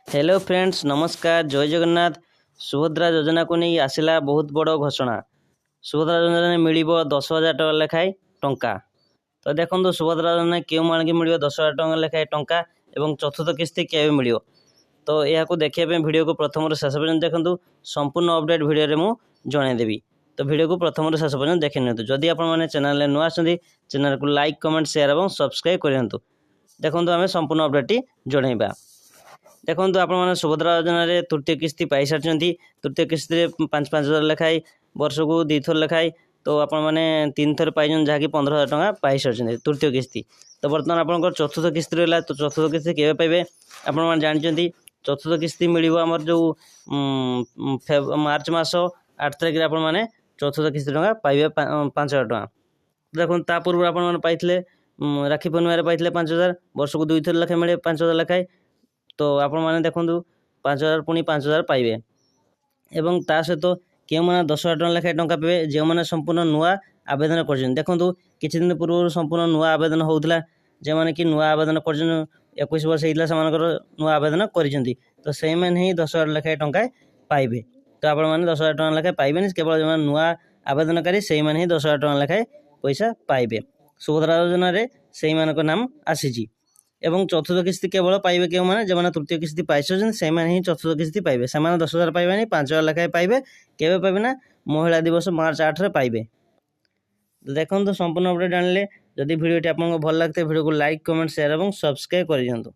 Hello friends नमस्कार जय जगन्नाथ। सुभद्रा योजना को नहीं आसला बहुत बड़ घोषणा। सुभद्रा योजना मिल 10,000 टका लेखाएं टंका। तो देखो सुभद्रा योजना क्यों मानक मिल 10,000 टका लेखाएं टंका एवं चतुर्थ किस्ती केवे मिल। तो यह देखिए वीडियो को प्रथम शेष पर्यटन देखूँ संपूर्ण अपडेट वीडियो मुझे जनईदेवी। तो वीडियो को प्रथम शेष पर्यटन देखी नि जदि आपने चैनल नुआ आसती चैनल को लाइक कमेंट शेयर और सब्सक्राइब करूँ। देखो आम संपूर्ण अपडेट जनइबा। देखो आपने सुभद्रा योजना तृतीय किस्ती पाई सारी। तृतीय किस्ती 5,000 लेखाएं वर्ष को 2 थर लेखाएं। तो आपने 3 थर पाई जहाँकि 15,000 टका पाई सारी तृतीय किस्ती। तो बर्तमान आप चतुर्थ किस्ती रहा। तो चतुर्थ किस्ती केवे पाइबे आपने जानते। चतुर्थ किस्ती मिल आमर जो मार्च मास 8 तारिख आपने चतुर्थ किस्ती टका पाइबे 5,000 टका। देखो ता पूर्व आपने पाइले राखी पूर्णिम पाइले 5,000 वर्ष को 2 थर लेखाएं मिले 5,000 लेखाएं। तो आपण मैंने देखूँ 5,000 पुणी 5,000 पाइबे एवं ता सहित क्यों मैंने 10,000 टका लेखाएं टंका पाइबे जो मैंने संपूर्ण नुआ आवेदन कर। देखो किसी दिन पूर्व संपूर्ण नुआ आवेदन होता जो मैंने कि नुआ आवेदन कर 21 वर्ष होता से नुआ आवेदन कर। तो से ही 10,000 लेखाएं टंका पाइबे। तो आपण मैंने 10,000 टका लेखाएं पाइबे केवल जो नुआ आवेदनकारी से ही 10,000 टका लेखाएं पैसा पाइबे। सुभद्रा योजना से नाम आसी एवं चतुर्थ किस्ती केवल पाइबे क्यों मैंने जो मैंने तृतीय किस्ती पाई से ही चतुर्थ किस्ती पाइबे। से 10,000 पाइबे 5,000 लेखाएं पाइबे केवे पाइबे ना महिला दिवस मार्च 8 रे पाइबे। तो देखो संपूर्ण अपडेट जानिले जदि वीडियो आपको भल लगता है वीडियो को लाइक कमेंट शेयर और सब्सक्राइब कर दियंतु।